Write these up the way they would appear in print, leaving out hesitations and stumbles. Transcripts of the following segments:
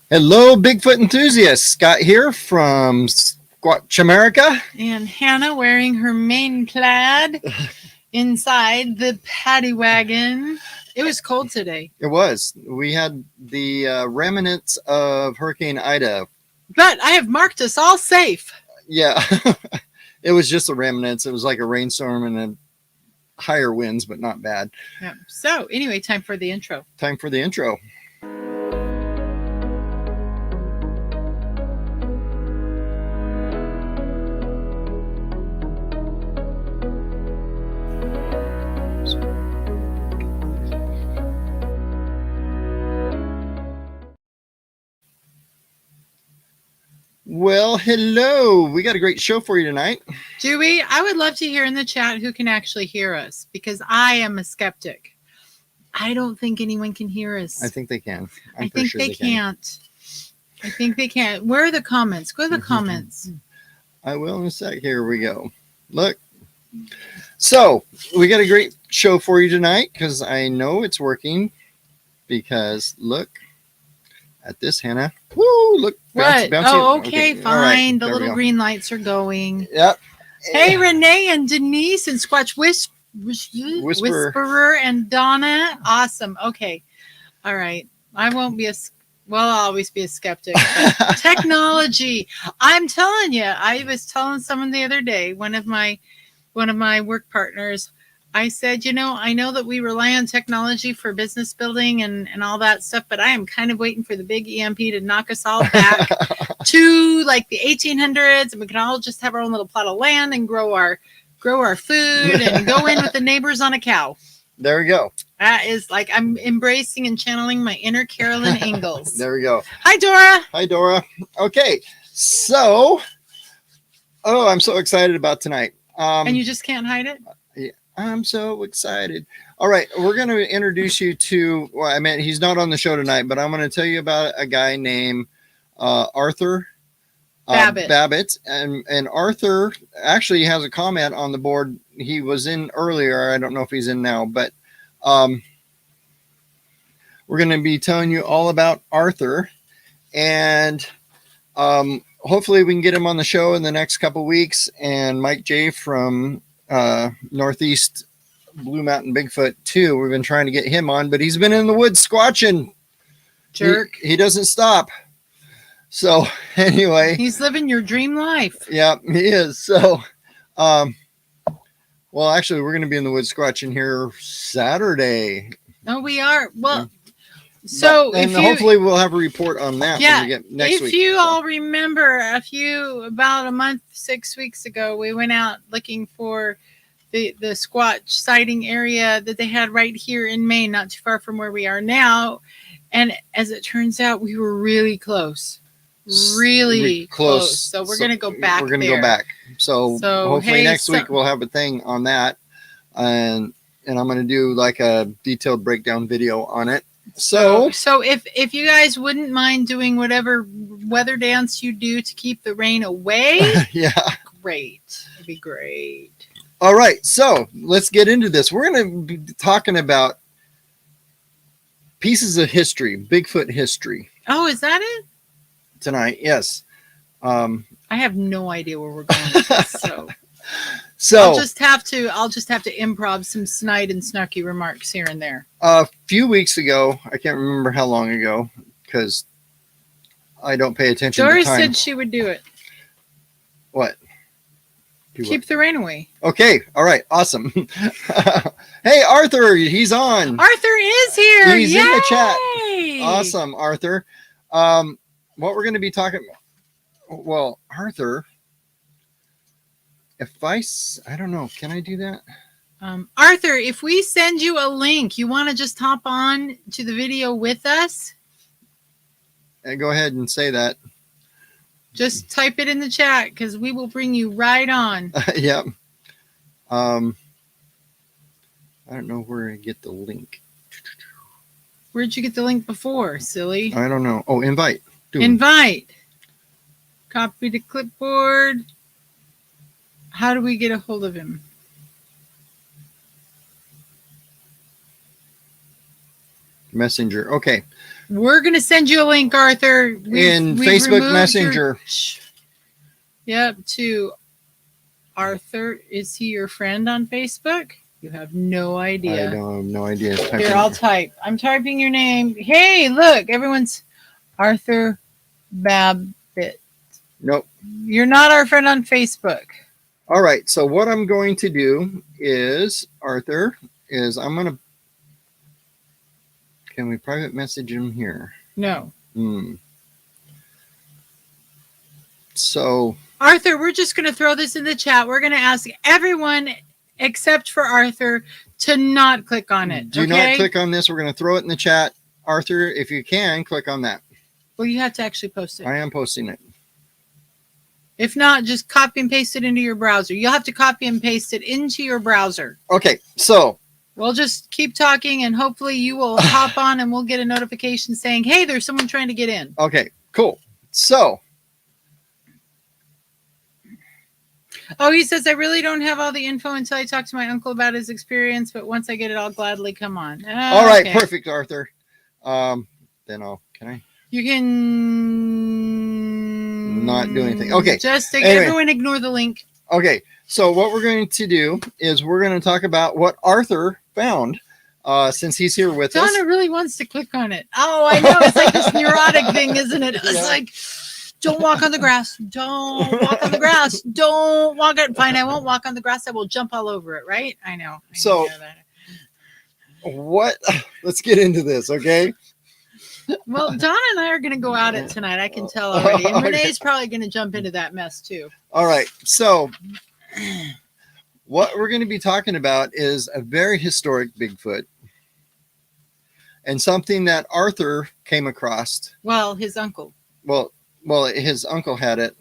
Hello, Bigfoot enthusiasts. Scott here from Squatch America. And Hannah wearing her main plaid inside the paddy wagon. It was cold today. It was. We had the remnants of Hurricane Ida. But I have marked us all safe. Yeah, it was just the remnants. It was like a rainstorm and then higher winds, but not bad. Yeah. So anyway, time for the intro. Time for the intro. Well, hello. We got a great show for you tonight. Do we? I would love to hear in the chat who can actually hear us, because I am a skeptic. I don't think anyone can hear us. I think they can. I think they can't. I think they can't. Where are the comments? Go to the comments. I will in a sec. Here we go. Look. So we got a great show for you tonight because I know it's working. Because look at this, Hannah. Woo! Look. What? Bouncy. Oh, okay, fine. Right, the little green lights are going. Yep. Hey, Renee and Denise and Squatch Whisperer and Donna. Awesome. Okay. All right. I won't be I'll always be a skeptic. Technology. I'm telling you, I was telling someone the other day, one of my work partners, I said, I know that we rely on technology for business building and all that stuff, but I am kind of waiting for the big EMP to knock us all back to like the 1800s, and we can all just have our own little plot of land and grow our food and go in with the neighbors on a cow. There we go. That is like I'm embracing and channeling my inner Carolyn Ingalls. There we go. Hi, Dora. Hi, Dora. Okay, so, I'm so excited about tonight. And you just can't hide it? Yeah, I'm so excited. All right, we're going to introduce you to, he's not on the show tonight, but I'm going to tell you about a guy named Arthur Babbitt. And Arthur actually has a comment on the board. He was in earlier. I don't know if he's in now, but we're going to be telling you all about Arthur. And hopefully we can get him on the show in the next couple of weeks. And Mike J from Northeast Blue Mountain Bigfoot too. We've been trying to get him on, but he's been in the woods squatching. Jerk. He doesn't stop. So anyway, he's living your dream life. Yeah, he is. So, well, actually, we're going to be in the woods squatching here Saturday. Oh, we are. Well, so hopefully we'll have a report on that. Yeah, when we get next week. If you all remember, about a month, 6 weeks ago, we went out looking for the Squatch sighting area that they had right here in Maine, not too far from where we are now. And as it turns out, we were really close. Really close. So we're going to go back. We're going to go back. So hopefully next week we'll have a thing on that. And I'm going to do like a detailed breakdown video on it. So if you guys wouldn't mind doing whatever weather dance you do to keep the rain away, yeah, great. It'd be great. All right, so let's get into this. We're going to be talking about pieces of history, Bigfoot history. Oh, is that it? Tonight, yes. I have no idea where we're going with this, so I'll just have to improv some snide and snarky remarks here and there. A few weeks ago, I can't remember how long ago because I don't pay attention Doris to time. said she would do it. What? Keep the rain away. Okay. All right. Awesome. Hey, Arthur, he's on. Arthur is here. He's Yay! in the chat. Awesome, Arthur. What we're going to be talking about. Well, Arthur, I don't know, can I do that? Arthur, if we send you a link, you want to just hop on to the video with us? Go ahead and say that. Just type it in the chat because we will bring you right on. Yep. I don't know where I get the link. Where'd you get the link before, silly? I don't know. Oh, invite. Invite. Copy to clipboard. How do we get a hold of him? Messenger. Okay. We're going to send you a link, Arthur. In Facebook Messenger. Yep, to Arthur. Is he your friend on Facebook? You have no idea. I don't have no idea. Here, I'll type. I'm typing your name. Hey, look, everyone's Arthur Babbitt. Nope. You're not our friend on Facebook. All right. So what I'm going to do is, Arthur, is I'm going to, can we private message him here? No. So, Arthur, we're just going to throw this in the chat. We're going to ask everyone except for Arthur to not click on it. Do not click on this. We're going to throw it in the chat. Arthur, if you can, click on that. Well, you have to actually post it. I am posting it. If not, just copy and paste it into your browser. You'll have to copy and paste it into your browser. Okay, so we'll just keep talking, and hopefully you will hop on and we'll get a notification saying, hey, there's someone trying to get in. Okay, cool. So. Oh, he says, I really don't have all the info until I talk to my uncle about his experience, but once I get it, I'll gladly come on. All right, perfect, Arthur. Then can I? You can not do anything. Okay. Just everyone ignore the link. Okay. So what we're going to do is we're going to talk about what Arthur found since he's here with us. Donna really wants to click on it. Oh, I know. It's like this neurotic thing, isn't it? It's like, don't walk on the grass. Don't walk on the grass. Don't walk it. Fine, I won't walk on the grass. I will jump all over it, right? I know. So what? Let's get into this, okay? Well, Donna and I are going to go at it tonight. I can tell already. And Renee's probably going to jump into that mess too. All right. So what we're going to be talking about is a very historic Bigfoot and something that Arthur came across. Well, his uncle. Well, his uncle had it.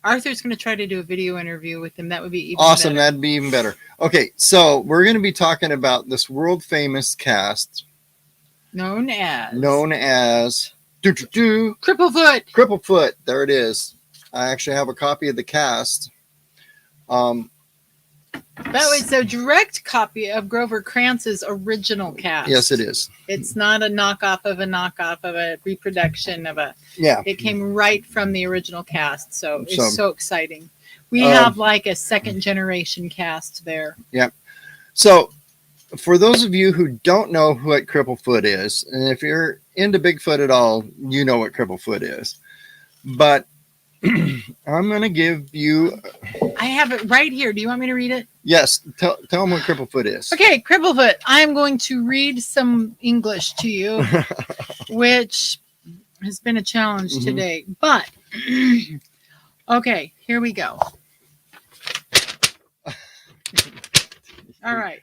Arthur's going to try to do a video interview with him. That would be even awesome. better. That'd be even better. Okay. So we're going to be talking about this world famous cast. Known as Cripplefoot. Cripplefoot. There it is. I actually have a copy of the cast. That was a direct copy of Grover Krantz's original cast. Yes, it is. It's not a knockoff of a reproduction of a. Yeah. It came right from the original cast, so it's so exciting. We have like a second generation cast there. Yeah. So. For those of you who don't know what Cripplefoot is, and if you're into Bigfoot at all, you know what Cripplefoot is. But I'm going to give you... I have it right here. Do you want me to read it? Yes. Tell them what Cripplefoot is. Okay, Cripplefoot. I'm going to read some English to you, which has been a challenge today. But, okay, here we go. All right.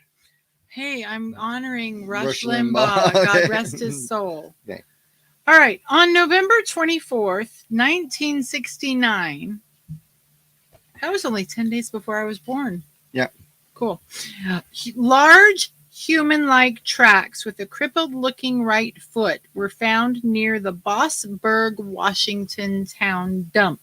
Hey, I'm honoring Rush Limbaugh. God rest his soul. Okay. All right. On November 24th, 1969, that was only 10 days before I was born. Yeah. Cool. Large human-like tracks with a crippled-looking right foot were found near the Bossburg, Washington town dump.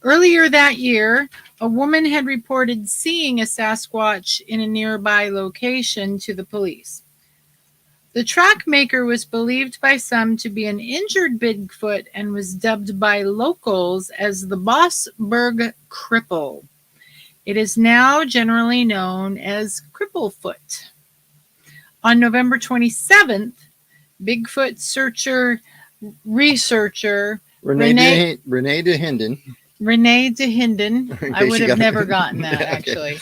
Earlier that year, a woman had reported seeing a Sasquatch in a nearby location to the police. The track maker was believed by some to be an injured Bigfoot and was dubbed by locals as the Bossburg Cripple. It is now generally known as Cripplefoot. On November 27th, Bigfoot researcher Renee DeHinden. Renee DeHinden. I would have never gotten that, actually.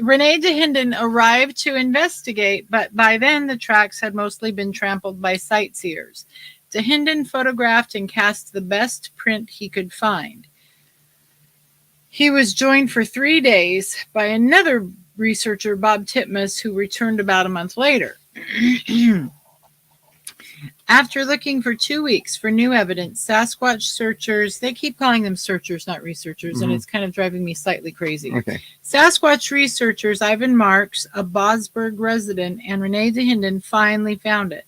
Renee DeHinden arrived to investigate, but by then the tracks had mostly been trampled by sightseers. DeHinden photographed and cast the best print he could find. He was joined for 3 days by another researcher, Bob Titmus, who returned about a month later. After looking for 2 weeks for new evidence, Sasquatch searchers, they keep calling them searchers, not researchers, and it's kind of driving me slightly crazy. Okay. Sasquatch researchers Ivan Marks, a Bossburg resident, and Renee DeHinden finally found it.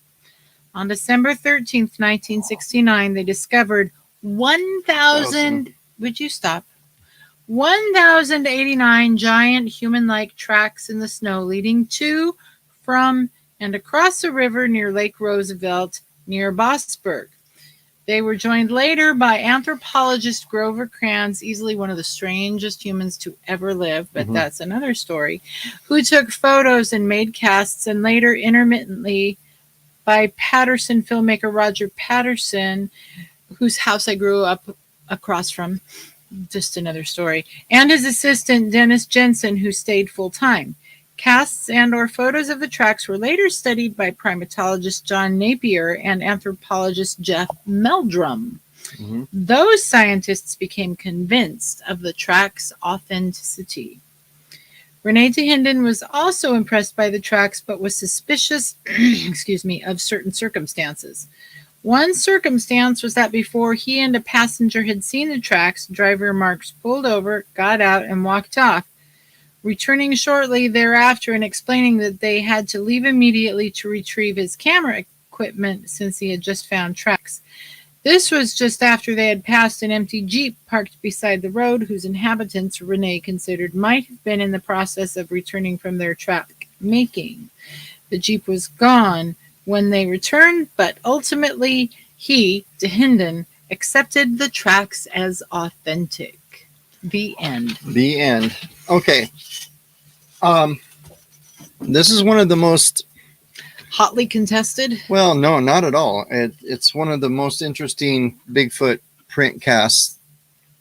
On December 13th, 1969, they discovered 1,089 giant human-like tracks in the snow, leading to from and across the river near Lake Roosevelt near Bossburg. They were joined later by anthropologist Grover Krantz, easily one of the strangest humans to ever live, but that's another story, who took photos and made casts, and later intermittently by Patterson filmmaker Roger Patterson, whose house I grew up across from, just another story, and his assistant Dennis Jensen, who stayed full-time. Casts and or photos of the tracks were later studied by primatologist John Napier and anthropologist Jeff Meldrum. Those scientists became convinced of the track's authenticity. Renee Hinden was also impressed by the tracks, but was suspicious of certain circumstances. One circumstance was that before he and a passenger had seen the tracks, driver Marks pulled over, got out, and walked off, returning shortly thereafter and explaining that they had to leave immediately to retrieve his camera equipment since he had just found tracks. This was just after they had passed an empty Jeep parked beside the road, whose inhabitants Renee considered might have been in the process of returning from their track making. The Jeep was gone when they returned, but ultimately he, Hinden, accepted the tracks as authentic. The end. The end. Okay. This is one of the most hotly contested. Well, no, not at all. It's one of the most interesting Bigfoot print casts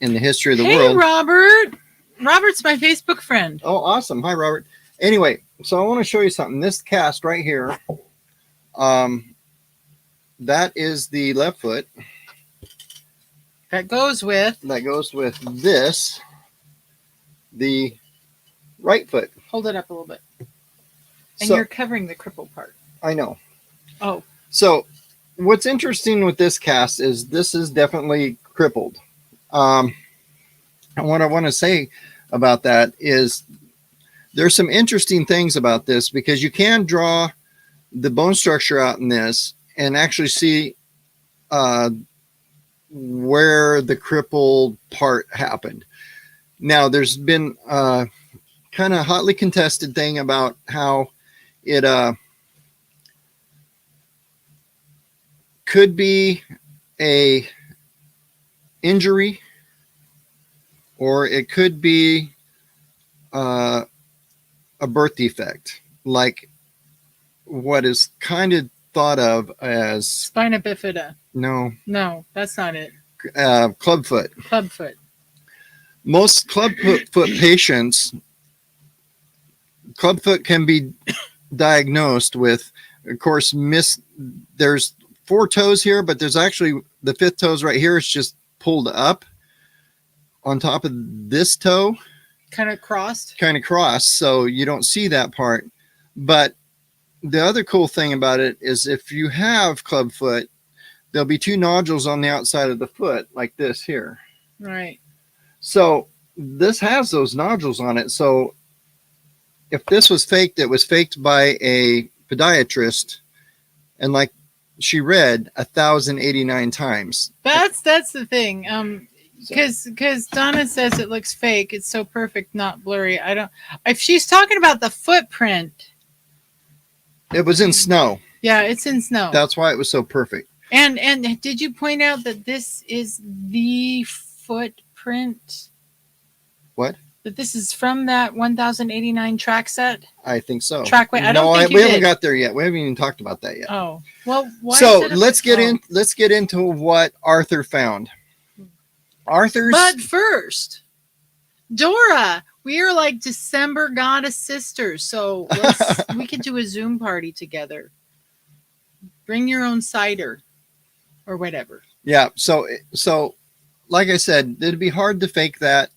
in the history of the world. Hey, Robert. Robert's my Facebook friend. Oh, awesome. Hi, Robert. Anyway, so I want to show you something. This cast right here, that is the left foot. That goes with this, the right foot. Hold it up a little bit. And So, you're covering the crippled part. I know. Oh. So what's interesting with this cast is this is definitely crippled. And what I want to say about that is there's some interesting things about this, because you can draw the bone structure out in this and actually see where the crippled part happened. Now, there's been kind of hotly contested thing about how it could be a injury, or it could be a birth defect, like what is kind of thought of as spina bifida. No, that's not it. Clubfoot. Clubfoot. Most clubfoot patients, clubfoot can be diagnosed with, of course, there's 4 toes here, but there's actually the 5th toes right here. It's just pulled up on top of this toe. Kind of crossed. So you don't see that part. But the other cool thing about it is if you have clubfoot, there'll be 2 nodules on the outside of the foot like this here. Right. So this has those nodules on it. So if this was faked, it was faked by a podiatrist, and like she read 1,089 times. That's the thing. Because Donna says it looks fake. It's so perfect, not blurry. If she's talking about the footprint. It was in snow. Yeah, it's in snow. That's why it was so perfect. And did you point out that this is the footprint? What? That this is from that 1,089 track set? I think so. Trackway. We haven't got there yet. We haven't even talked about that yet. Oh, well. Why so let's get into what Arthur found. But first, Dora, we are like December goddess sisters, so we could do a Zoom party together. Bring your own cider or whatever. Yeah. So like I said, it'd be hard to fake that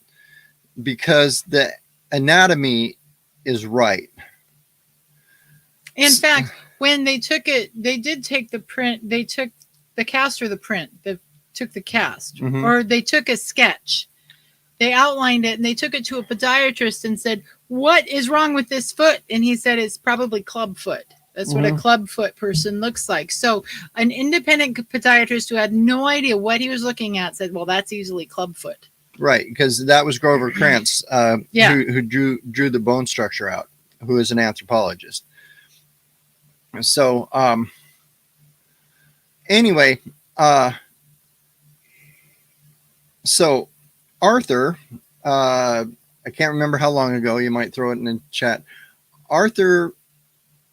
because the anatomy is right. In fact, when they took it, they did take the print. They took the cast or the print. Took the cast, or they took a sketch. They outlined it and they took it to a podiatrist and said, "What is wrong with this foot?" And he said, "It's probably clubfoot." That's what a clubfoot person looks like. So an independent podiatrist who had no idea what he was looking at said, "Well, that's easily clubfoot." Right, because that was Grover Krantz, who drew the bone structure out, who is an anthropologist. So anyway, so Arthur, I can't remember how long ago. You might throw it in the chat. Arthur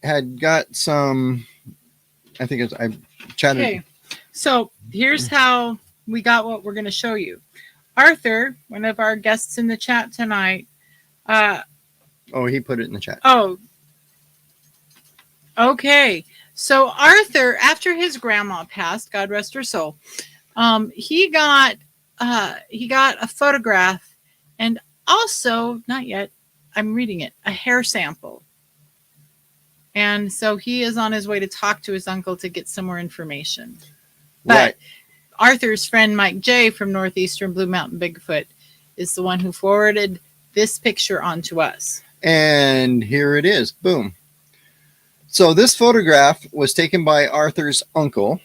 had got some. I think I chatted. Okay, so here's how we got what we're going to show you. Arthur, one of our guests in the chat tonight. Oh, he put it in the chat. Oh, okay. So Arthur, after his grandma passed, God rest her soul, he got a photograph and also, not yet, I'm reading it, a hair sample. And so he is on his way to talk to his uncle to get some more information. But Right. Arthur's friend Mike J from Northeastern Blue Mountain Bigfoot is the one who forwarded this picture on to us. And here it is. Boom. So this photograph was taken by Arthur's uncle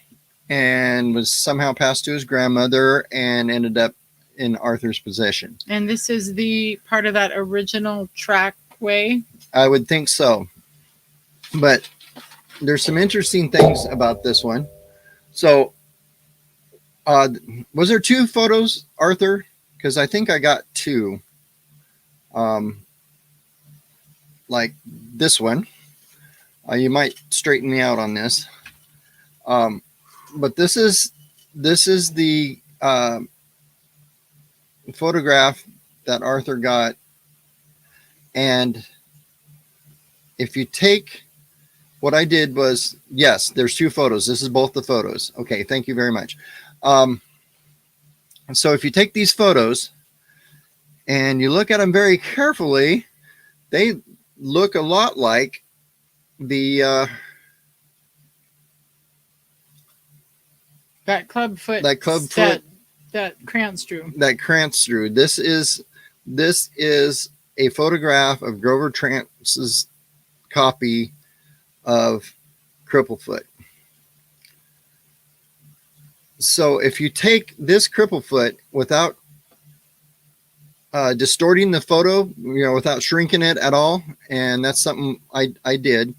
and was somehow passed to his grandmother and ended up in Arthur's possession. And this is the part of that original trackway? I would think so. But there's some interesting things about this one. So was there two photos, Arthur? Because I think I got two. Like this one. You might straighten me out on this. But this is the photograph that Arthur got. And if you take, what I did was, yes, there's two photos. This is both the photos. Okay, thank you very much. So if you take these photos and you look at them very carefully, they look a lot like the that clubfoot that Krantz drew. That Krantz drew. This is a photograph of Grover Trance's copy of Cripplefoot. So if you take this Cripplefoot without distorting the photo, without shrinking it at all, and that's something I did,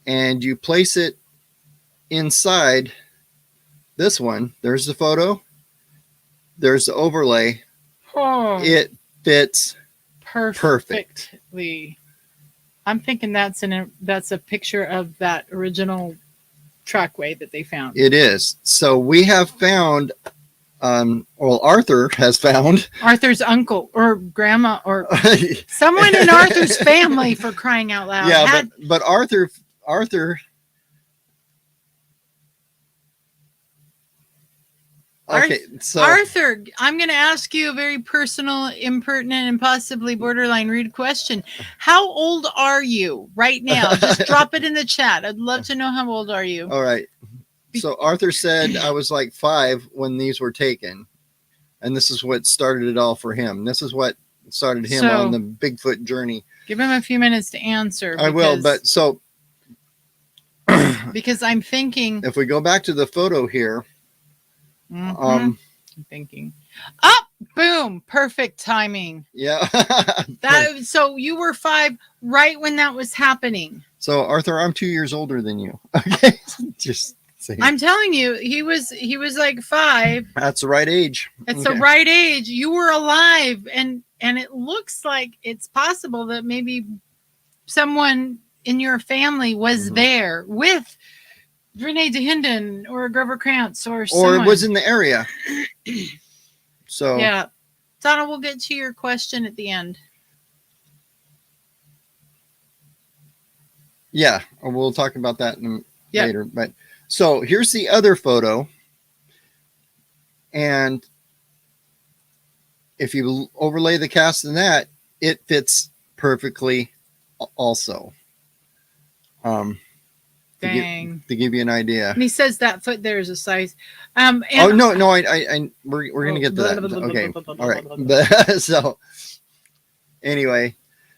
and you place it inside this one, there's the photo, there's the overlay. Oh, it fits perfectly. I'm thinking that's a picture of that original trackway that they found. It is. So we have found, Arthur has found Arthur's uncle or grandma or someone in Arthur's family, for crying out loud. Yeah, but Arthur. Okay, so Arthur, I'm going to ask you a very personal, impertinent, and possibly borderline rude question. How old are you right now? Just drop it in the chat. I'd love to know how old are you. All right. So Arthur said I was like 5 when these were taken, and this is what started it all for him. This is what started him on the Bigfoot journey. Give him a few minutes to answer. I will, but so because I'm thinking, if we go back to the photo here. I'm thinking, up, boom, perfect timing. Yeah. So you were 5 right when that was happening. So Arthur, I'm 2 years older than you. Okay, just saying. I'm telling you, he was like 5. That's the right age. It's the right age. You were alive, and it looks like it's possible that maybe someone in your family was there with Renee DeHinden or Grover Krantz or someone. Or it was in the area. So yeah, Donna, we'll get to your question at the end. Yeah, we'll talk about that later. But so here's the other photo, and if you overlay the cast in that, it fits perfectly. Also, Dang. To give you an idea. And he says that foot there is a size. No, we're gonna get to that. Okay, all right. So anyway,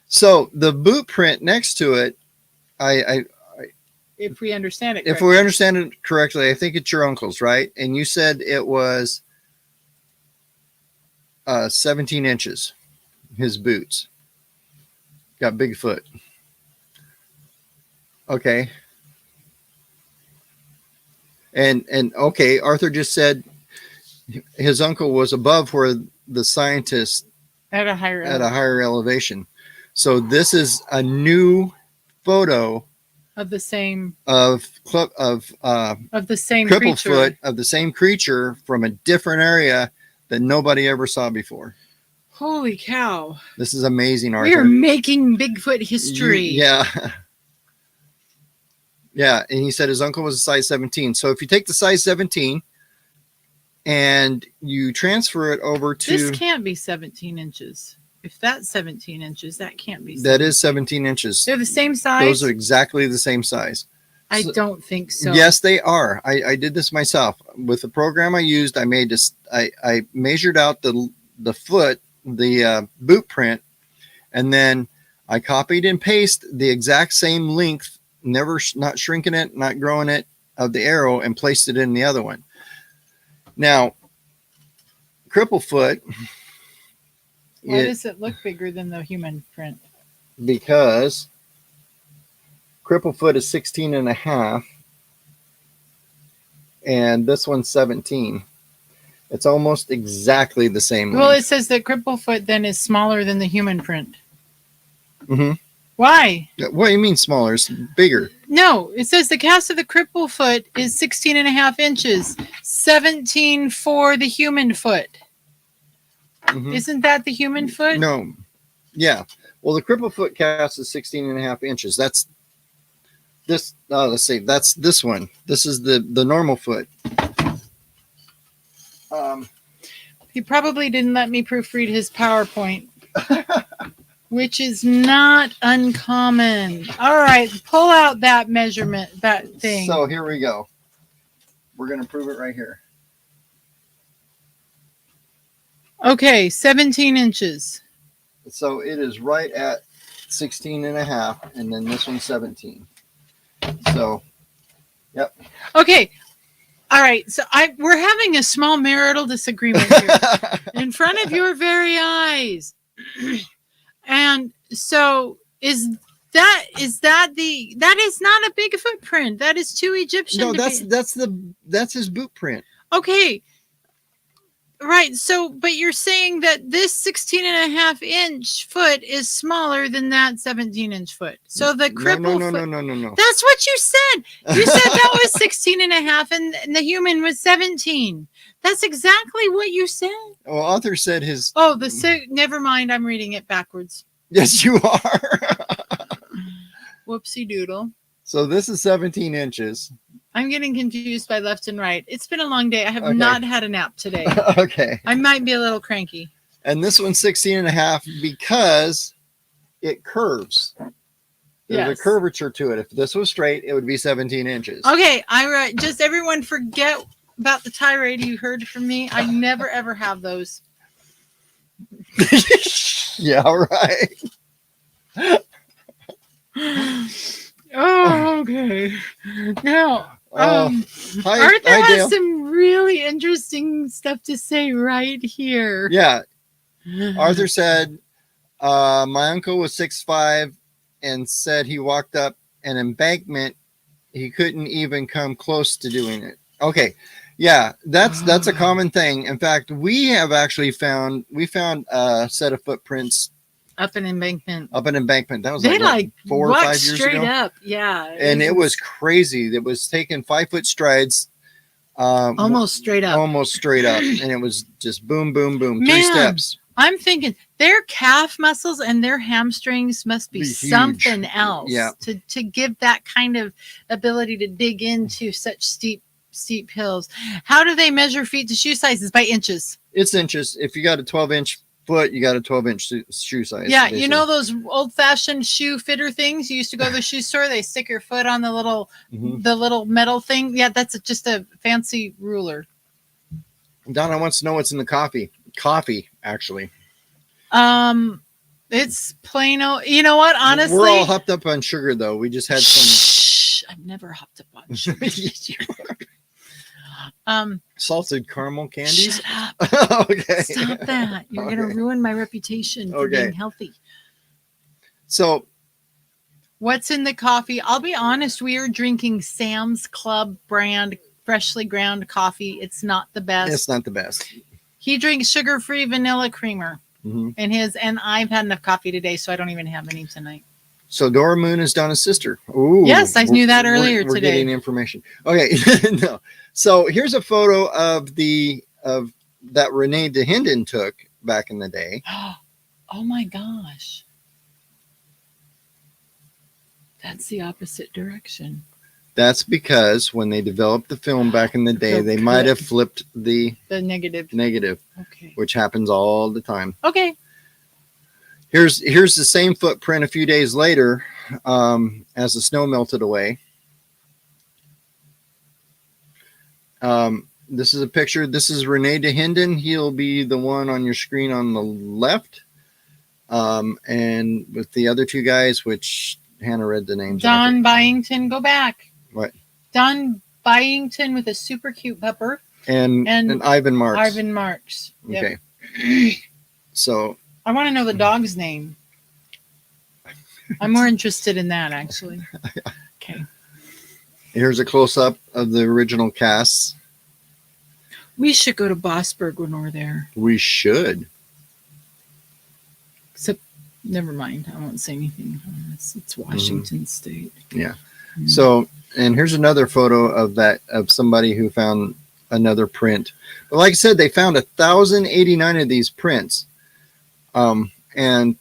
so the boot print next to it, if we understand it correctly, I think it's your uncle's, right? And you said it was 17 inches. His boots got big foot. Okay. And okay, Arthur just said his uncle was above where the scientists At a higher elevation. So this is a new photo of the same of the same Cripplefoot, of the same creature from a different area that nobody ever saw before. Holy cow! This is amazing, Arthur. We are making Bigfoot history. Yeah. Yeah, and he said his uncle was a size 17. So if you take the size 17 and you transfer it over to... This can't be 17 inches. If that's 17 inches, that can't be 17. That is 17 inches. They're the same size? Those are exactly the same size. I don't think so. Yes, they are. I did this myself. With the program I used, I made this. I measured out the foot, the boot print, and then I copied and pasted the exact same length, not shrinking it, not growing it, of the arrow, and placed it in the other one. Now, Cripplefoot. Why does it look bigger than the human print? Because Cripplefoot is 16 and a half, and this one's 17. It's almost exactly the same. Well, it says that Cripplefoot then is smaller than the human print. Mm-hmm. Why? What do you mean smaller? It's bigger. No, it says the cast of the Cripplefoot is 16 and a half inches, 17 for the human foot. Mm-hmm. Isn't that the human foot? No. Yeah. Well, the Cripplefoot cast is 16 and a half inches. That's this. Let's see. That's this one. This is the normal foot. He probably didn't let me proofread his PowerPoint, which is not uncommon. All right, pull out that measurement, that thing. So here we go. We're going to prove it right here. Okay, 17 inches. So it is right at 16 and a half, and then this one's 17. So, yep. Okay. All right. So we're having a small marital disagreement here in front of your very eyes. And so that is not a big footprint. That is too Egyptian. No, that's his boot print. Okay. Right. So, but you're saying that this 16 and a half inch foot is smaller than that 17 inch foot. So the cripple No. That's what you said. You said that was 16 and a half and the human was 17. That's exactly what you said. Well, Arthur said his... Oh, never mind. I'm reading it backwards. Yes, you are. Whoopsie doodle. So this is 17 inches. I'm getting confused by left and right. It's been a long day. I have not had a nap today. Okay. I might be a little cranky. And this one's 16 and a half because it curves. There's a curvature to it. If this was straight, it would be 17 inches. Okay. Just everyone forget about the tirade you heard from me. I never, ever have those. Yeah, right. Oh, okay. Now, Arthur Dale. has some really interesting stuff to say right here. Yeah. Arthur said, my uncle was 6'5" and said he walked up an embankment. He couldn't even come close to doing it. Okay. Yeah, that's a common thing. In fact, we have actually found a set of footprints up an embankment. That was like 4 or 5 years ago. Straight up, yeah. And it was crazy. It was taking 5-foot strides. Almost straight up. And it was just boom, boom, boom. 3 steps. I'm thinking their calf muscles and their hamstrings must be something else to give that kind of ability to dig into such steep hills. How do they measure feet to shoe sizes? By inches. It's inches. If you got a 12-inch foot, you got a 12-inch shoe size. Yeah, basically. You know those old-fashioned shoe fitter things? You used to go to the shoe store, they stick your foot on the little metal thing. Yeah, that's just a fancy ruler. Donna wants to know what's in the coffee. Coffee, actually. It's plain old. You know what? Honestly, we're all hopped up on sugar, though. We just had some. Shh! I've never hopped up on sugar. Salted caramel candies. Shut up. Okay. Stop that. You're going to ruin my reputation for being healthy. So, what's in the coffee? I'll be honest. We are drinking Sam's Club brand freshly ground coffee. It's not the best. It's not the best. He drinks sugar-free vanilla creamer in his, and I've had enough coffee today, so I don't even have any tonight. So Dora Moon has done a sister. Ooh, yes, I knew that earlier we're today. Getting information. Okay, no. So here's a photo of that Renee DeHinden took back in the day. Oh my gosh. That's the opposite direction. That's because when they developed the film back in the day, they might have flipped the negative. Okay. Which happens all the time. Okay. Here's the same footprint a few days later, as the snow melted away. This is a picture. This is Renee DeHinden. He'll be the one on your screen on the left. And with the other two guys, which Hannah read the names. Don Byington, go back. What? Don Byington with a super cute pupper. And Ivan Marks. Ivan Marks. Yep. Okay. So I want to know the dog's name. I'm more interested in that, actually. Okay. Here's a close-up of the original casts. We should go to Bossburg when we're there. We should. Except, never mind. I won't say anything. It's Washington State. Yeah. So, and here's another photo of somebody who found another print. But like I said, they found 1,089 of these prints. And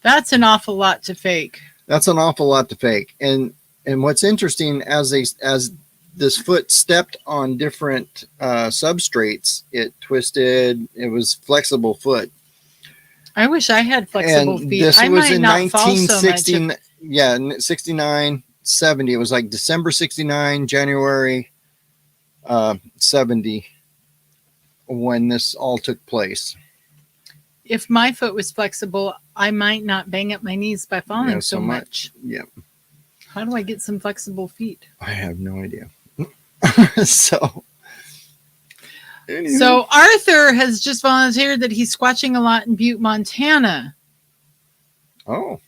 that's an awful lot to fake. That's an awful lot to fake. And what's interesting, as this foot stepped on different substrates, it twisted. It was flexible foot. I wish I had flexible feet. This I was might in not 1960. fall so much. Yeah, 69, 70. It was like December 69, January 70 when this all took place. If my foot was flexible, I might not bang up my knees by falling so much. Yeah. How do I get some flexible feet? I have no idea. So Arthur has just volunteered that he's squatching a lot in Butte, Montana. Oh.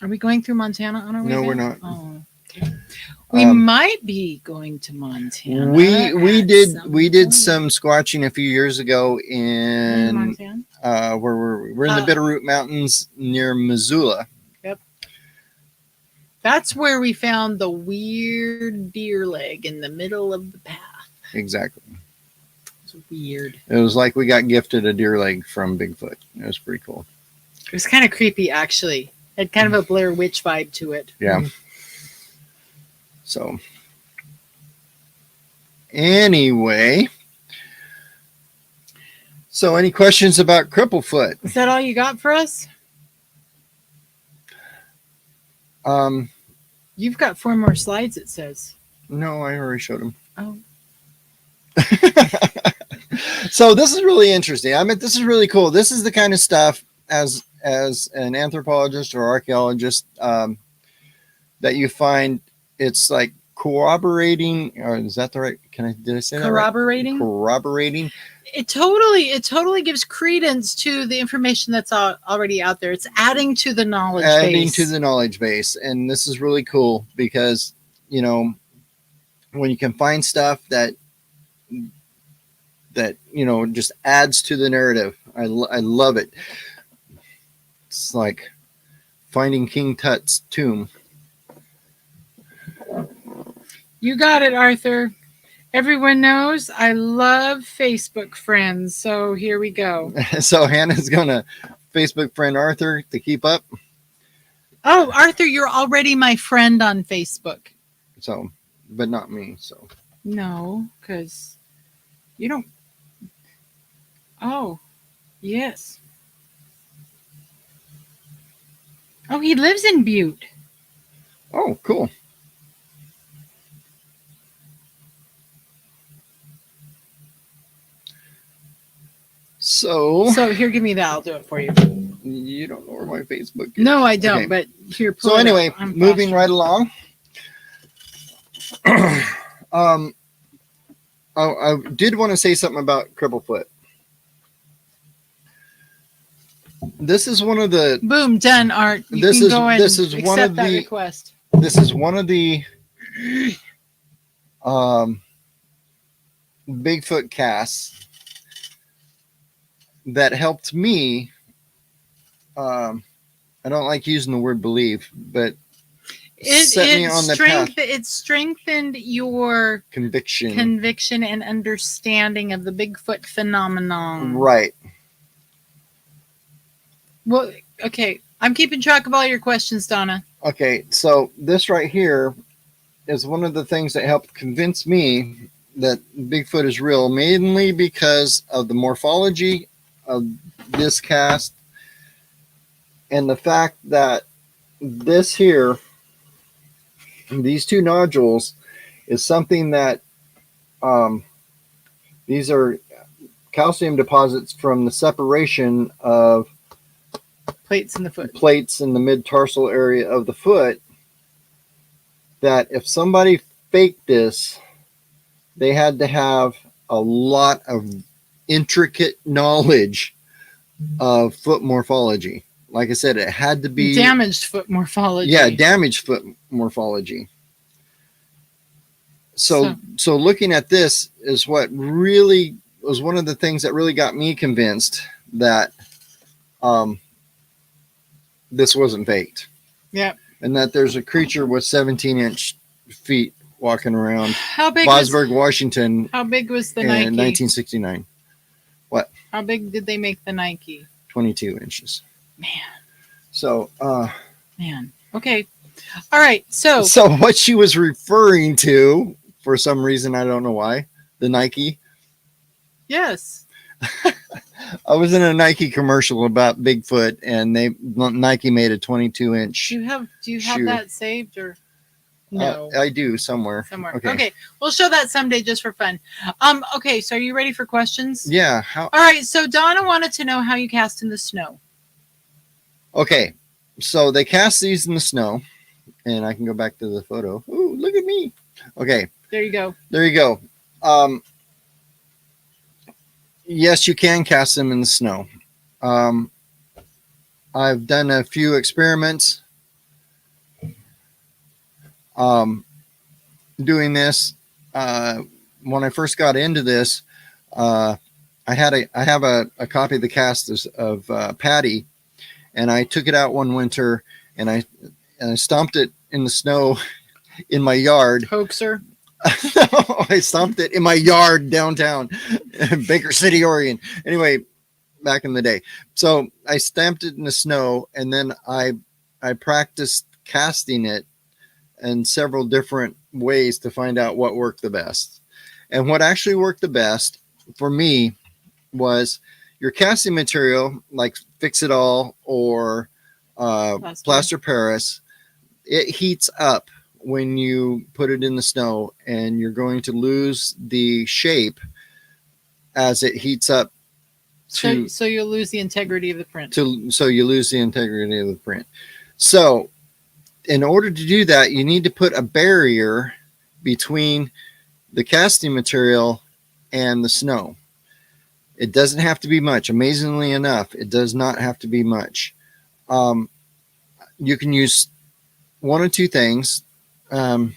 Are we going through Montana on our way? No, we're not. Oh, okay. We might be going to Montana. We did some squatching a few years ago in Montana. Where we're in the Bitterroot Mountains near Missoula. Yep. That's where we found the weird deer leg in the middle of the path. Exactly. It was weird. It was like we got gifted a deer leg from Bigfoot. It was pretty cool. It was kind of creepy, actually. It had kind of a Blair Witch vibe to it. Yeah. So, anyway. So, any questions about Cripplefoot? Is that all you got for us? You've got 4 more slides, it says. No, I already showed them. Oh. So this is really interesting. I mean, this is really cool. This is the kind of stuff as an anthropologist or archaeologist that you find. It's like corroborating, or is that the right? Did I say that? Corroborating. Right? Corroborating. It totally gives credence to the information that's already out there. It's adding to the knowledge base. Adding to the knowledge base, and this is really cool because when you can find stuff that just adds to the narrative. I love it. It's like finding King Tut's tomb. You got it, Arthur. Everyone knows I love Facebook friends, so here we go. So Hannah's gonna Facebook friend Arthur to keep up. Oh, Arthur, you're already my friend on Facebook. So, but not me. So no, because you don't. Oh, yes. Oh, he lives in Butte. Oh, cool. So here, give me that. I'll do it for you. You don't know where my Facebook is. No, I don't. Okay. But here. So anyway, moving right along. I did want to say something about Cripplefoot. This is one of the boom done, Art. This is one of the request. This is one of the Bigfoot casts that helped me. I don't like using the word believe, but set me on the path. It strengthened your conviction and understanding of the Bigfoot phenomenon. Right. Well, okay. I'm keeping track of all your questions, Donna. Okay, so this right here is one of the things that helped convince me that Bigfoot is real, mainly because of the morphology of this cast and the fact that this here, these two nodules, is something that these are calcium deposits from the separation of plates in the foot, plates in the mid-tarsal area of the foot, that if somebody faked this, they had to have a lot of intricate knowledge of foot morphology. Like I said, it had to be damaged foot morphology. Yeah, damaged foot morphology. So looking at this is what really was one of the things that really got me convinced that this wasn't faked. Yeah. And that there's a creature with 17-inch feet walking around Bosburg, Washington. How big was the Nike? In 1969. What? How big did they make the Nike? 22 inches. Man. So, man. Okay. All right. So what she was referring to, for some reason, I don't know why, the Nike. Yes. I was in a Nike commercial about Bigfoot, and Nike made a 22-inch. Do you have that saved or no? I do somewhere. Okay. We'll show that someday just for fun. Okay. So are you ready for questions? Yeah. All right. So Donna wanted to know how you cast in the snow. Okay. So they cast these in the snow, and I can go back to the photo. Ooh, look at me. Okay. There you go. There you go. Yes, you can cast them in the snow. I've done a few experiments doing this. When I first got into this, I have a copy of the cast of Patty, and I took it out one winter and I stomped it in the snow in my yard. Hoaxer. No, I stomped it in my yard downtown, Baker City, Oregon. Anyway, back in the day. So I stamped it in the snow, and then I practiced casting it in several different ways to find out what worked the best. And what actually worked the best for me was your casting material, like Fix It All or Plaster Paris. It heats up when you put it in the snow, and you're going to lose the shape as it heats up. So you'll lose the integrity of the print. So you lose the integrity of the print. So in order to do that, you need to put a barrier between the casting material and the snow. It doesn't have to be much. Amazingly enough, it does not have to be much. You can use one of two things. Some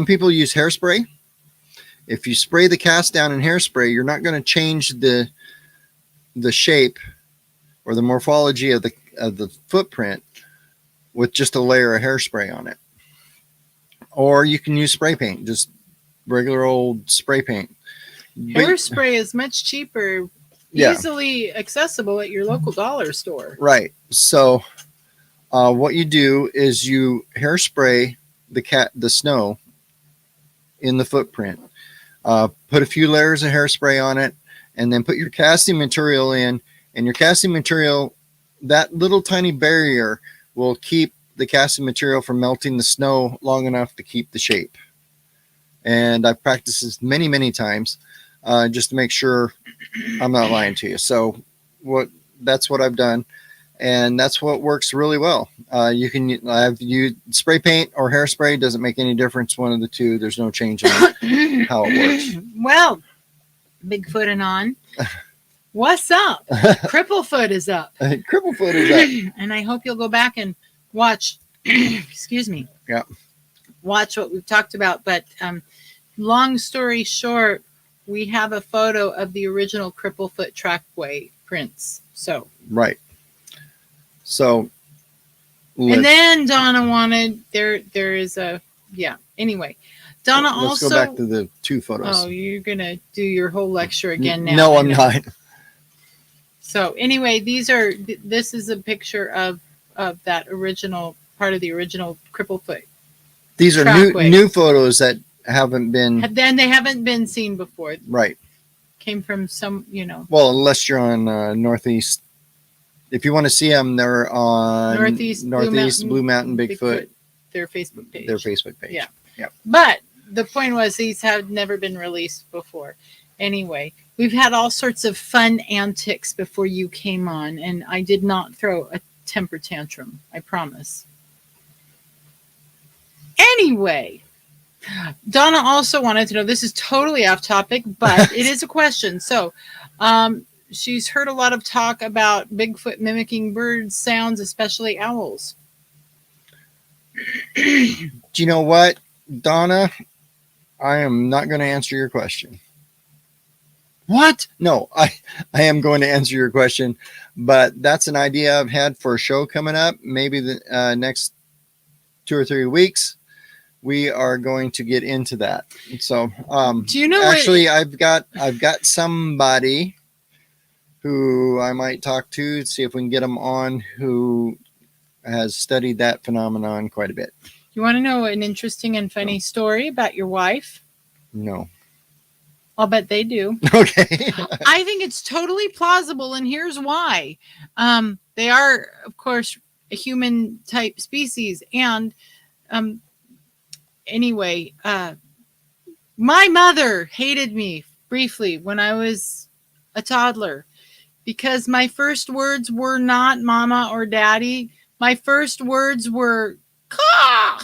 people use hairspray. If you spray the cast down in hairspray, you're not going to change the shape or the morphology of the footprint with just a layer of hairspray on it. Or you can use spray paint, just regular old spray paint. Hairspray is much cheaper, easily accessible at your local dollar store. Right. So what you do is you hairspray the snow in the footprint. Put a few layers of hairspray on it, and then put your casting material in. And your casting material, that little tiny barrier will keep the casting material from melting the snow long enough to keep the shape. And I've practiced this many, many times just to make sure I'm not lying to you. So that's what I've done. And that's what works really well. You can have spray paint or hairspray. Doesn't make any difference. One of the two. There's no change in how it works. Well, Bigfoot and on. What's up? Cripplefoot is up. Cripplefoot is up. And I hope you'll go back and watch. Excuse me. Yeah. watch what we've talked about. But long story short, we have a photo of the original Cripplefoot trackway prints. So right. So and then Donna wanted there is a anyway. Donna let's also go back to the 2 photos. Oh, you're gonna do your whole lecture again now. No, I'm not. So anyway, this is a picture of that original part of the original Cripplefoot. These are new photos that haven't been. Then they haven't been seen before. Right. Came from some, Well, unless you're on Northeast. If you want to see them, they're on Northeast Blue Mountain Bigfoot. Their Facebook page. Yeah. But the point was these had never been released before. Anyway, we've had all sorts of fun antics before you came on, and I did not throw a temper tantrum. I promise. Anyway, Donna also wanted to know, this is totally off topic, but it is a question. So she's heard a lot of talk about Bigfoot mimicking bird sounds, especially owls. Do you know what, Donna? I am not going to answer your question. What? No, I am going to answer your question, but that's an idea I've had for a show coming up. Maybe the next 2 or 3 weeks, we are going to get into that. So, do you know? Actually, I've got somebody who I might talk to see if we can get them on who has studied that phenomenon quite a bit. You want to know an interesting and funny story about your wife? No. I'll bet they do. Okay. I think it's totally plausible, and here's why. They are, of course, a human type species. And anyway, my mother hated me briefly when I was a toddler because my first words were not mama or daddy. My first words were caw,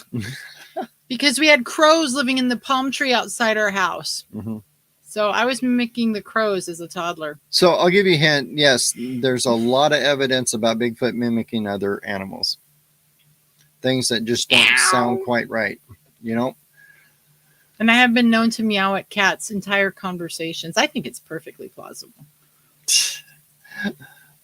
because we had crows living in the palm tree outside our house. Mm-hmm. So I was mimicking the crows as a toddler. So I'll give you a hint. Yes, there's a lot of evidence about Bigfoot mimicking other animals. Things that just don't sound quite right, And I have been known to meow at cats' entire conversations. I think it's perfectly plausible.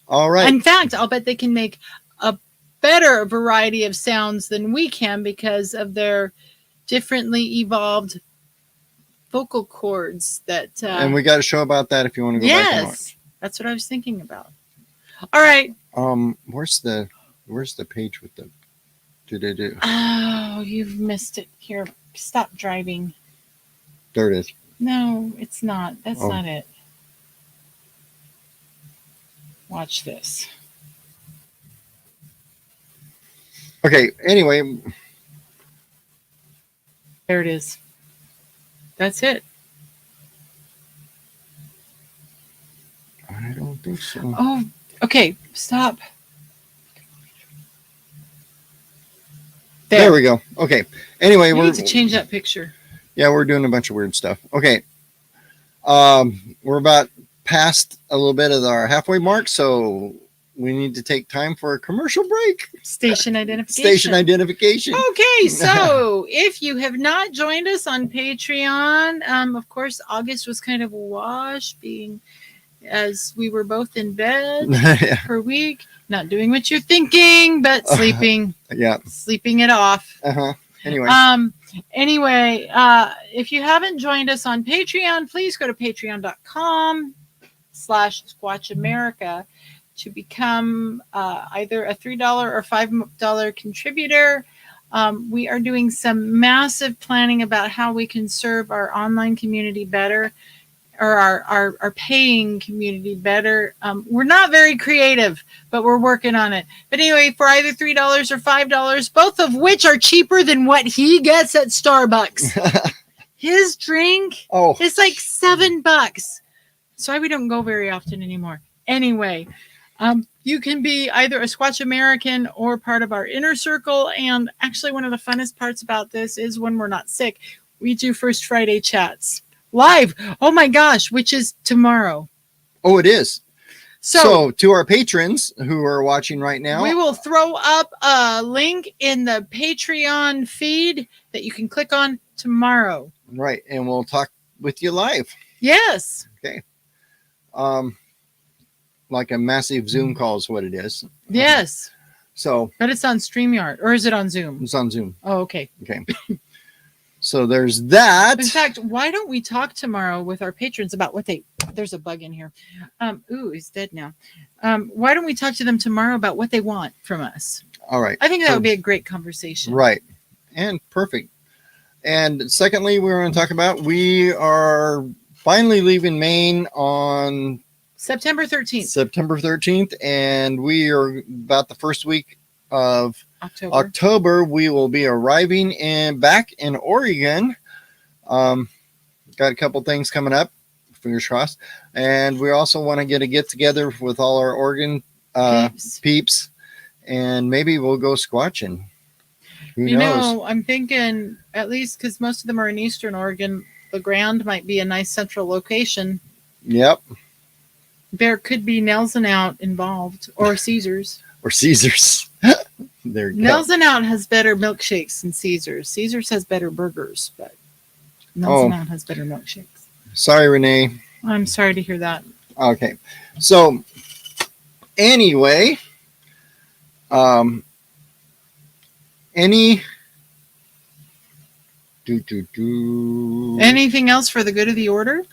All right. In fact, I'll bet they can make a better variety of sounds than we can because of their differently evolved vocal cords that and we got a show about that if you want to go back and watch. That's what I was thinking about. All right. Where's the page with the do? Oh, you've missed it. Here, stop driving. There it is. No, it's not. That's not it. Watch this. Okay, anyway. There it is. That's it. I don't think so. Oh, okay. Stop. There we go. Okay. Anyway, we need to change that picture. Yeah, we're doing a bunch of weird stuff. Okay. We're about past a little bit of our halfway mark, so we need to take time for a commercial break. Station identification. Okay, so if you have not joined us on Patreon, of course, August was kind of a wash, being as we were both in bed per week, not doing what you're thinking, but sleeping. Sleeping it off. Anyway, if you haven't joined us on Patreon, please go to patreon.com/Squatch America to become either a $3 or $5 contributor. We are doing some massive planning about how we can serve our online community better, or our paying community better. We're not very creative, but we're working on it. But anyway, for either $3 or $5, both of which are cheaper than what he gets at Starbucks. His drink is like $7. Sorry, we don't go very often anymore. Anyway, you can be either a Squatch American or part of our inner circle. And actually, one of the funnest parts about this is when we're not sick, we do First Friday chats live. Oh my gosh, which is tomorrow. Oh, it is. So to our patrons who are watching right now, we will throw up a link in the Patreon feed that you can click on tomorrow. Right. And we'll talk with you live. Yes. Okay. Like a massive Zoom call is what it is. Yes. So. But it's on StreamYard, or is it on Zoom? It's on Zoom. Oh, okay. Okay. So there's that. In fact, why don't we talk tomorrow with our patrons about what there's a bug in here. Ooh, he's dead now. Why don't we talk to them tomorrow about what they want from us? All right. I think that would be a great conversation. Right. And perfect. And secondly, we're going to talk about, we are finally leaving Maine on September 13th. September 13th. And we are about the first week of October. We will be arriving back in Oregon. Got a couple things coming up, fingers crossed, and we also want to get together with all our Oregon peeps, and maybe we'll go squatching. Who knows? I'm thinking, at least because most of them are in Eastern Oregon, the Grand might be a nice central location. Yep. There could be Nails and Out involved, or Caesars. Or Caesars. There you go. Nails and Out has better milkshakes than Caesars. Caesars has better burgers, but Nails and Out has better milkshakes. Sorry, Renee. I'm sorry to hear that. Okay. So, anyway, anything else for the good of the order?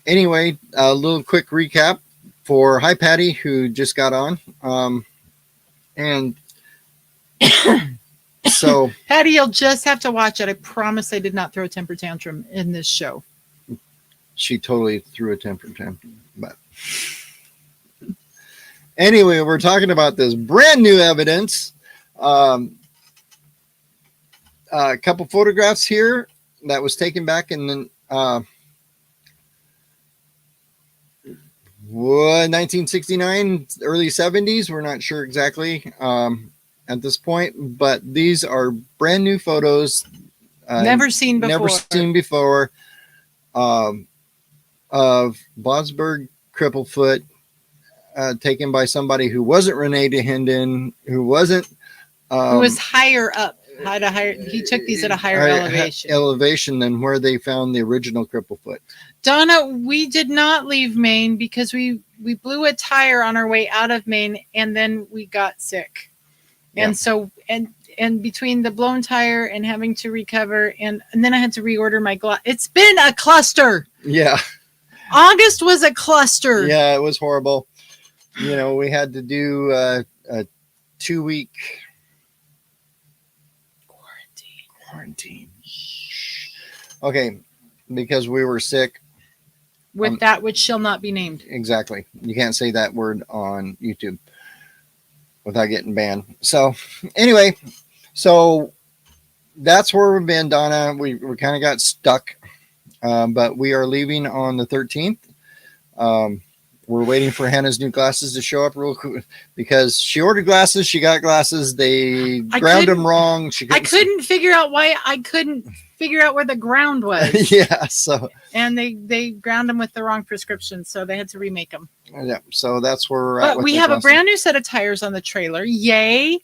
Anyway, a little quick recap for Hi Patty, who just got on. And so Patty, you'll just have to watch it. I promise I did not throw a temper tantrum in this show. She totally threw a temper tantrum. But anyway, we're talking about this brand new evidence. A couple photographs here that was taken back in the 1969, early 70s. We're not sure exactly at this point, but these are brand new photos. Never seen before. Of Bodsberg Cripplefoot, taken by somebody who wasn't Renee DeHinden, who wasn't. Who was higher up. He took these at a higher elevation than where they found the original Cripplefoot. Donna, we did not leave Maine because we blew a tire on our way out of Maine, and then we got sick. Yeah. And so and between the blown tire and having to recover, and then I had to reorder my glass. It's been a cluster. Yeah. August was a cluster. Yeah, it was horrible. You know, we had to do a 2-week quarantine. Okay, because we were sick. With that which shall not be named. Exactly. You can't say that word on YouTube without getting banned. So anyway, so that's where we've been, Donna. We kind of got stuck, but we are leaving on the 13th. We're waiting for Hannah's new glasses to show up real quick because she ordered glasses. She got glasses. They ground them wrong. I couldn't figure out why. I couldn't figure out where the ground was. Yeah. So. And they ground them with the wrong prescription, so they had to remake them. Yeah. So that's where we're at. But we have a brand new set of tires on the trailer. Yay!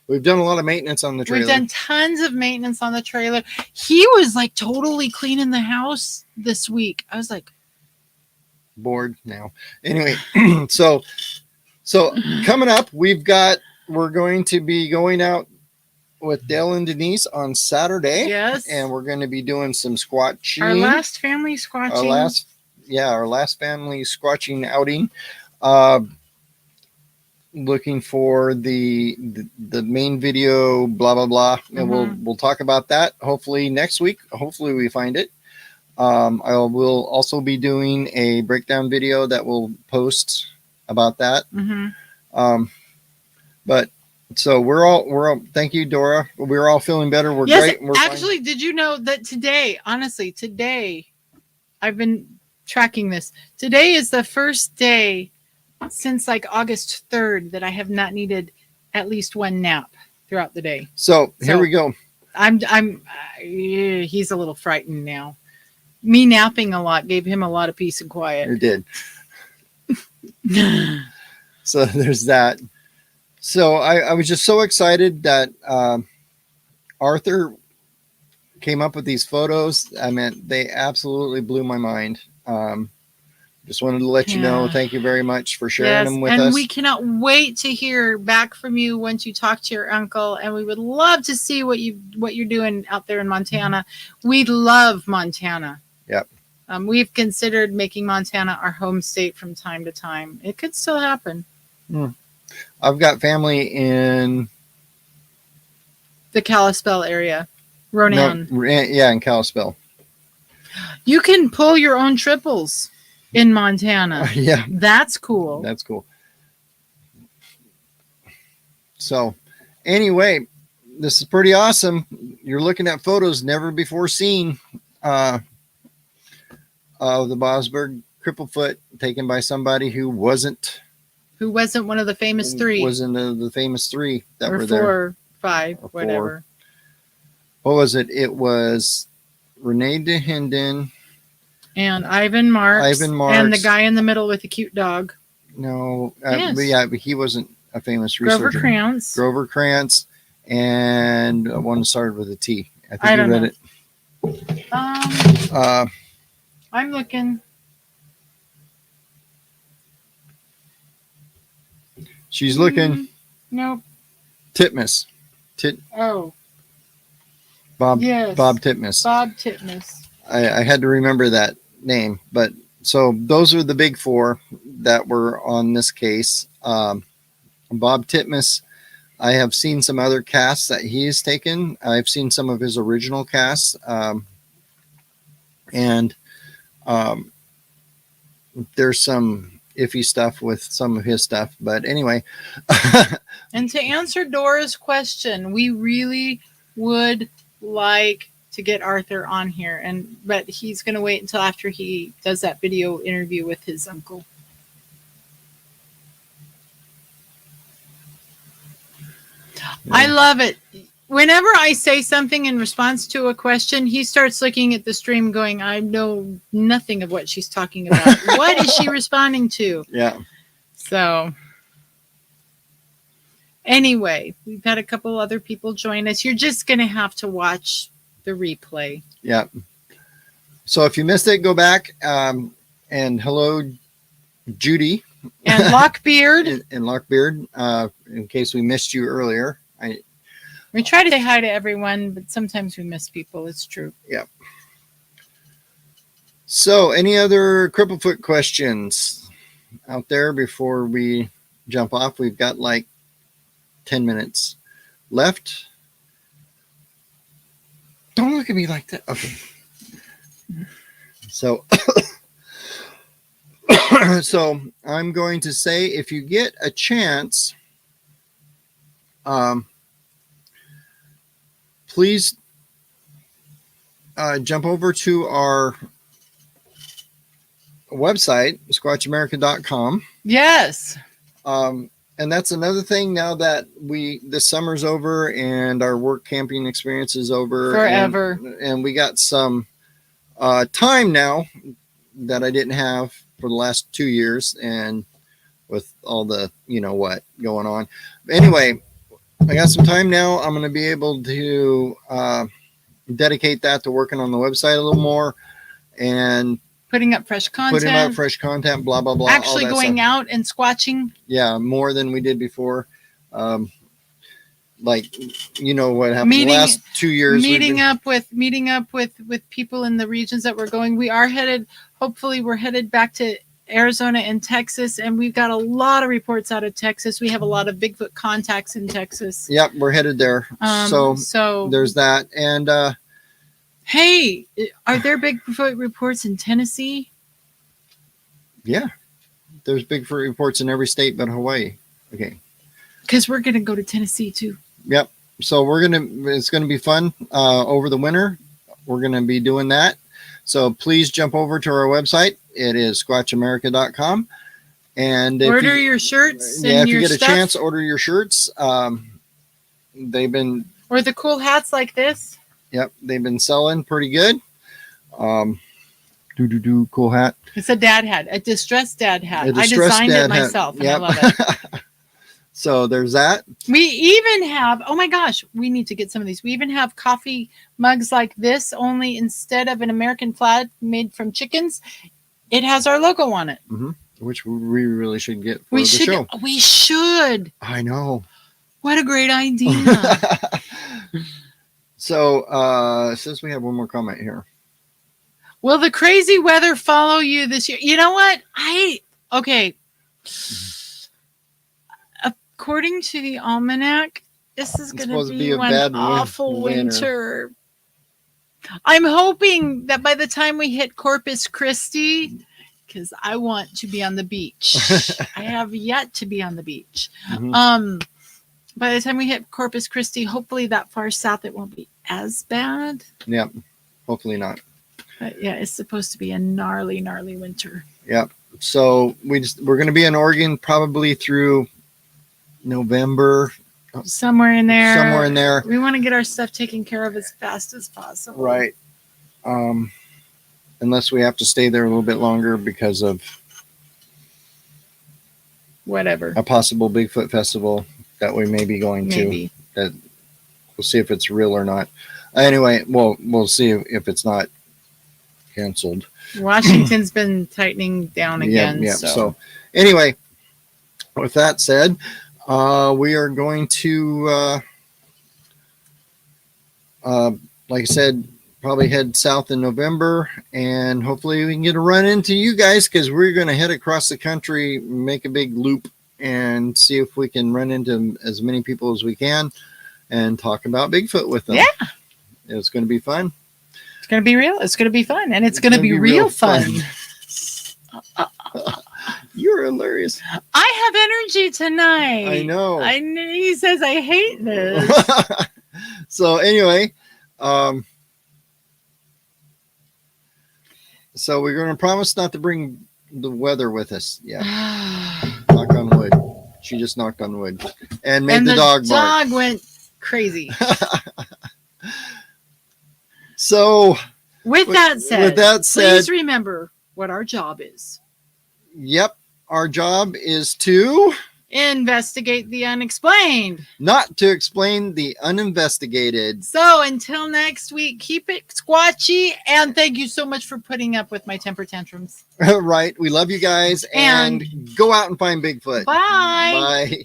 We've done a lot of maintenance on the trailer. We've done tons of maintenance on the trailer. He was like totally cleaning the house this week. I was like, bored now. Anyway, so coming up, we're going to be going out with Dale and Denise on Saturday. Yes. And we're going to be doing some squatching. Our last family squatching. Our last family squatching outing. Looking for the main video, blah blah blah, and we'll talk about that hopefully next week. Hopefully we find it. I will also be doing a breakdown video that we'll post about that. But so we're all thank you, Dora. We're all feeling better. We're great. We're actually fine. Did you know that today, I've been tracking this. Today is the first day since like August 3rd that I have not needed at least one nap throughout the day. So here we go. He's a little frightened now. Me napping a lot gave him a lot of peace and quiet. It did. So there's that. So I was just so excited that Arthur came up with these photos. I mean, they absolutely blew my mind. Just wanted to let you know. Thank you very much for sharing them with us. And we cannot wait to hear back from you once you talk to your uncle. And we would love to see what you're doing out there in Montana. We love Montana. Yep. We've considered making Montana our home state from time to time. It could still happen. I've got family in the Kalispell area. Ronan. No, yeah, in Kalispell. You can pull your own triples in Montana. Yeah. That's cool. That's cool. So anyway, this is pretty awesome. You're looking at photos never before seen of the Bosberg Cripplefoot taken by somebody who wasn't one of the famous three. Wasn't the famous three that or were four, there. Or five, or whatever. What was it? It was Renee DeHinden. And Ivan Marks. And the guy in the middle with the cute dog. No. Yes. But he wasn't a famous researcher. Grover Krantz. And one started with a T. I think you read it. I'm looking. She's looking. Nope. Titmus. Oh. Bob. Yes. Bob Titmus. Bob Titmus. I had to remember that name, but so those are the big four that were on this case. Bob Titmus, I have seen some other casts that he has taken. I've seen some of his original casts, and there's some iffy stuff with some of his stuff, but anyway. And to answer Dora's question, we really would like to get Arthur on here, but he's going to wait until after he does that video interview with his uncle. Yeah. I love it. Whenever I say something in response to a question, he starts looking at the stream going, I know nothing of what she's talking about. What is she responding to? Yeah. So anyway, we've had a couple other people join us. You're just going to have to watch the replay. Yeah. So if you missed it, go back. And hello, Judy. And Lockbeard. and Lockbeard, in case we missed you earlier. We try to say hi to everyone, but sometimes we miss people. It's true. Yeah. So any other Cripplefoot questions out there before we jump off? We've got like 10 minutes left. Don't look at me like that. Okay. So, so I'm going to say, if you get a chance, please jump over to our website, squatchamerica.com. Yes. And that's another thing now that the summer's over and our work camping experience is over. Forever. And we got some time now that I didn't have for the last 2 years, and with all the, what going on. But anyway, I got some time now. I'm going to be able to dedicate that to working on the website a little more and putting up fresh content. Blah, blah, blah. Actually going out and squatching. Yeah, more than we did before. Like, what happened the last 2 years. Meeting up with people in the regions that we're going. We are hopefully we're headed back to Arizona and Texas, and we've got a lot of reports out of Texas. We have a lot of Bigfoot contacts in Texas. Yep, we're headed there. So there's that. And hey, are there Bigfoot reports in Tennessee? Yeah, there's Bigfoot reports in every state but Hawaii. Okay, because we're gonna go to Tennessee too. Yep. So it's gonna be fun over the winter. We're gonna be doing that. So please jump over to our website. It is squatchamerica.com. And order your shirts. Yeah, if you get a chance, order your shirts. They've been, or the cool hats like this. Yep, they've been selling pretty good. Cool hat. It's a dad hat, a distressed dad hat. I distressed designed dad it hat. myself, and Yep. I love it. So there's that. We even have, oh my gosh, we need to get some of these. We even have coffee mugs like this, only instead of an American flag made from chickens, it has our logo on it. Which we really should get for the show. We should. I know. What a great idea. So, since we have one more comment here. Will the crazy weather follow you this year? You know what? Okay. According to the almanac, this is going to be one awful winter. I'm hoping that by the time we hit Corpus Christi, because I want to be on the beach. I have yet to be on the beach. By the time we hit Corpus Christi, hopefully that far south, it won't be as bad. Yep. Hopefully not. But yeah, it's supposed to be a gnarly, gnarly winter. Yep. So we're going to be in Oregon probably through November. Somewhere in there. We want to get our stuff taken care of as fast as possible. Right. Unless we have to stay there a little bit longer because of whatever. A possible Bigfoot festival that we may be going to. That we'll see if it's real or not. Anyway, we'll see if it's not canceled. Washington's been tightening down again. Yeah. So anyway, with that said, we are going to, like I said, probably head south in November, and hopefully we can get a run into you guys, because we're going to head across the country, make a big loop, and see if we can run into as many people as we can and talk about Bigfoot with them. Yeah. It's going to be fun. It's going to be real. It's going to be fun. And it's going to be real fun. You're hilarious. I have energy tonight. I know. He says I hate this. So anyway, so we're going to promise not to bring the weather with us. Yeah. Knock on wood. She just knocked on wood and made the dog bark. Dog went crazy. So with that said, please remember what our job is. Yep. Our job is to investigate the unexplained, not to explain the uninvestigated. So until next week, keep it squatchy, and thank you so much for putting up with my temper tantrums. Right. We love you guys, and go out and find Bigfoot. Bye. Bye.